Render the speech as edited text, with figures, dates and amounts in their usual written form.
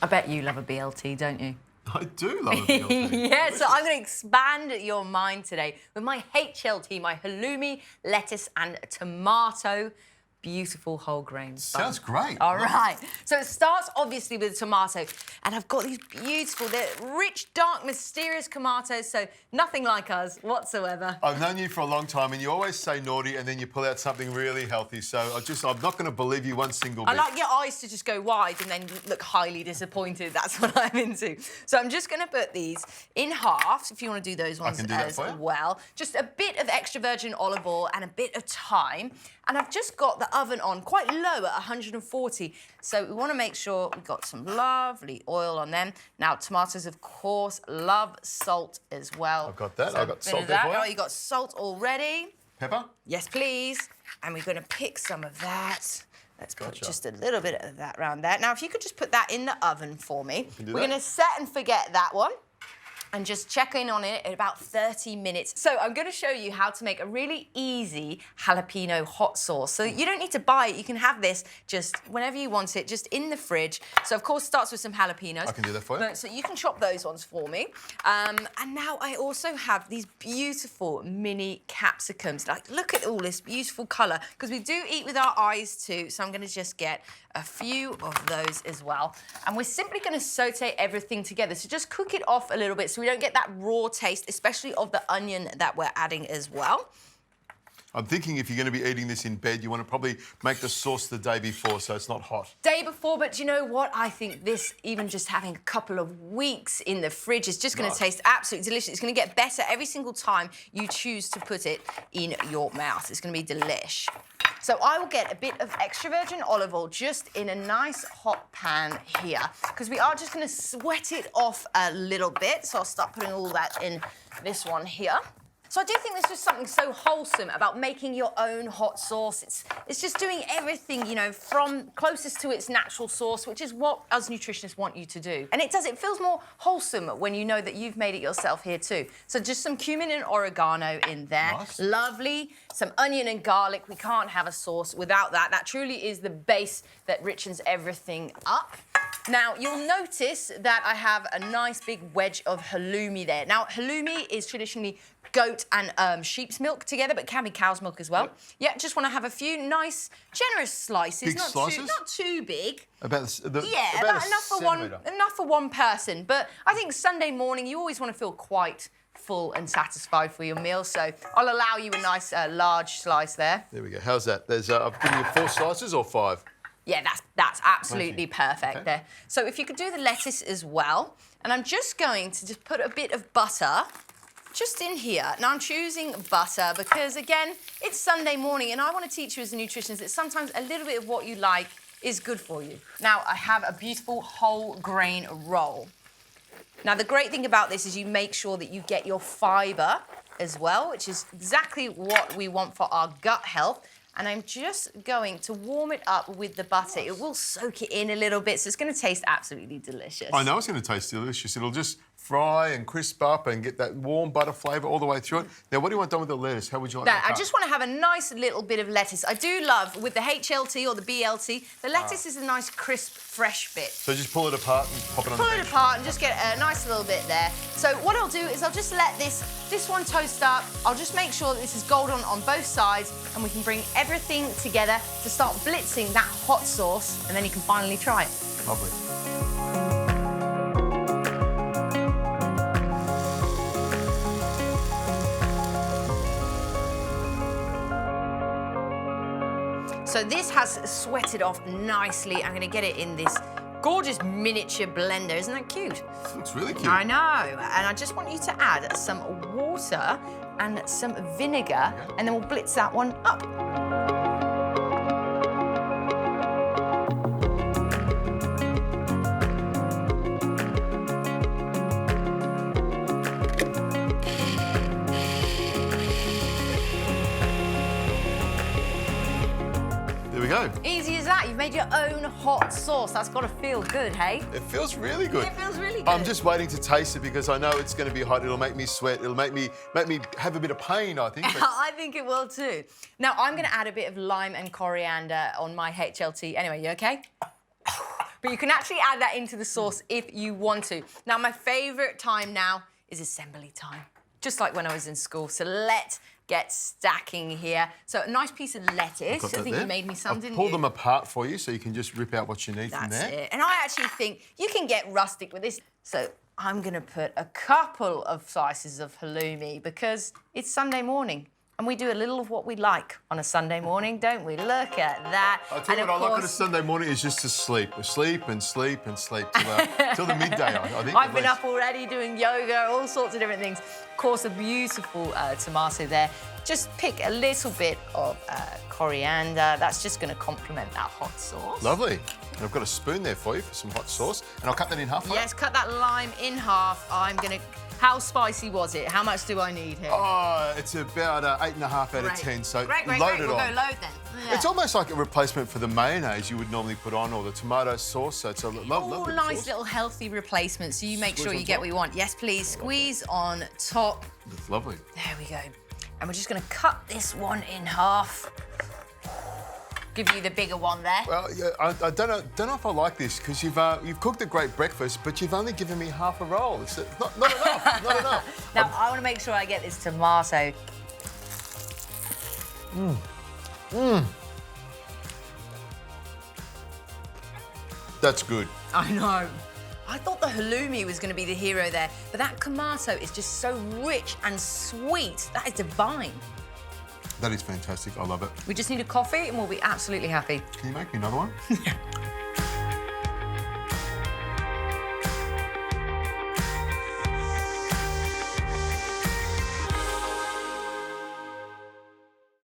I bet you love a BLT, don't you? I do love a BLT. Yeah, so I'm going to expand your mind today with my HLT, my halloumi, lettuce and tomato. Beautiful whole grain. Sounds great. All right. So it starts obviously with tomato, and I've got these beautiful, they're rich, dark, mysterious tomatoes, so nothing like us whatsoever. I've known you for a long time, and you always say naughty, and then you pull out something really healthy. So I'm not going to believe you one single bit. I like your eyes to just go wide and then look highly disappointed. That's what I'm into. So I'm just going to put these in half, if you want to do those ones as well. Just a bit of extra virgin olive oil and a bit of thyme. And I've just got the oven on quite low at 140. So we want to make sure we've got some lovely oil on them. Now, tomatoes, of course, love salt as well. I've got that. So I've got salt there for you. Oh, you got salt already. Pepper? Yes, please. And we're going to pick some of that. Let's put just a little bit of that around there. Now, if you could just put that in the oven for me. We're going to set and forget that one and just check in on it in about 30 minutes. So I'm going to show you how to make a really easy jalapeno hot sauce. So you don't need to buy it. You can have this just whenever you want it, just in the fridge. So, of course, starts with some jalapenos. I can do that for you. So you can chop those ones for me. And now I also have these beautiful mini capsicums. Like, look at all this beautiful colour, because we do eat with our eyes too. So I'm going to just get a few of those as well. And we're simply going to saute everything together. So just cook it off a little bit so we don't get that raw taste, especially of the onion that we're adding as well. I'm thinking if you're going to be eating this in bed, you want to probably make the sauce the day before so it's not hot. Day before, but do you know what? I think this, even just having a couple of weeks in the fridge, is just going to taste absolutely delicious. It's going to get better every single time you choose to put it in your mouth. It's going to be delish. So I will get a bit of extra virgin olive oil just in a nice hot pan here, because we are just going to sweat it off a little bit. So I'll start putting all that in this one here. So I do think there's just something so wholesome about making your own hot sauce. It's just doing everything, you know, from closest to its natural source, which is what us nutritionists want you to do. And it feels more wholesome when you know that you've made it yourself here too. So just some cumin and oregano in there. Nice. Lovely. Some onion and garlic. We can't have a sauce without that. That truly is the base that richens everything up. Now, you'll notice that I have a nice big wedge of halloumi there. Now, halloumi is traditionally goat and sheep's milk together, but can be cow's milk as well. Yep. Yeah, just want to have a few nice, generous slices. Big slices? Not too big. About Enough for one person. But I think Sunday morning, you always want to feel quite full and satisfied for your meal, so I'll allow you a nice large slice there. There we go. How's that? I've given you 4 slices or 5? Yeah, that's absolutely perfect there. So if you could do the lettuce as well, and I'm just going to just put a bit of butter just in here. Now, I'm choosing butter because, again, it's Sunday morning, and I want to teach you as a nutritionist that sometimes a little bit of what you like is good for you. Now, I have a beautiful whole grain roll. Now, the great thing about this is you make sure that you get your fibre as well, which is exactly what we want for our gut health. And I'm just going to warm it up with the butter. It will soak it in a little bit, so it's going to taste absolutely delicious. I know it's going to taste delicious. It'll just fry and crisp up and get that warm butter flavour all the way through it. Now, what do you want done with the lettuce? How would you like that? I just want to have a nice little bit of lettuce. I do love, with the HLT or the BLT, the lettuce is a nice, crisp, fresh bit. So just pull it apart and pop it on the bench. Pull it apart and just get a nice little bit there. So what I'll do is I'll just let this one toast up. I'll just make sure that this is golden on both sides, and we can bring everything together to start blitzing that hot sauce, and then you can finally try it. Lovely. So this has sweated off nicely. I'm going to get it in this gorgeous miniature blender. Isn't that cute? It looks really cute. I know. And I just want you to add some water and some vinegar, and then we'll blitz that one up. There we go. Easy as that. You've made your own hot sauce. That's got to feel good, hey? It feels really good. It feels really good. I'm just waiting to taste it because I know it's going to be hot. It'll make me sweat. It'll make me have a bit of pain, I think. I think it will too. Now, I'm going to add a bit of lime and coriander on my HLT. Anyway, you okay? But you can actually add that into the sauce if you want to. Now, my favourite time now is assembly time, just like when I was in school. So let's get stacking here. So a nice piece of lettuce. I think you made me some, didn't you? Pull them apart for you so you can just rip out what you need from there. That's it. And I actually think you can get rustic with this. So I'm going to put a couple of slices of halloumi because it's Sunday morning. And we do a little of what we like on a Sunday morning, don't we? Look at that. I'll tell you what I like on a Sunday morning is just to sleep. Sleep and sleep and sleep till the midday, I think. I've been up already doing yoga, all sorts of different things. Of course, a beautiful tomato there. Just pick a little bit of coriander. That's just going to complement that hot sauce. Lovely. And I've got a spoon there for you for some hot sauce. And I'll cut that in half. Yes, cut that lime in half. I'm going to... How spicy was it? How much do I need here? Oh, it's about 8.5 out of 10. So great. load it We'll on. go load then. Yeah. It's almost like a replacement for the mayonnaise you would normally put on, or the tomato sauce. So it's a lovely nice sauce. little healthy replacement. So you make Squeeze sure on you get top. what you want. Yes, please. Squeeze on top. It's lovely. There we go. And we're just going to cut this one in half. Give you the bigger one there. Well, yeah, I don't know if I like this because you've cooked a great breakfast, but you've only given me half a roll. It's not enough. Not enough. Now I want to make sure I get this tomato. That's good. I know. I thought the halloumi was going to be the hero there, but that Kumato is just so rich and sweet. That is divine. That is fantastic. I love it. We just need a coffee and we'll be absolutely happy. Can you make me another one? Yeah.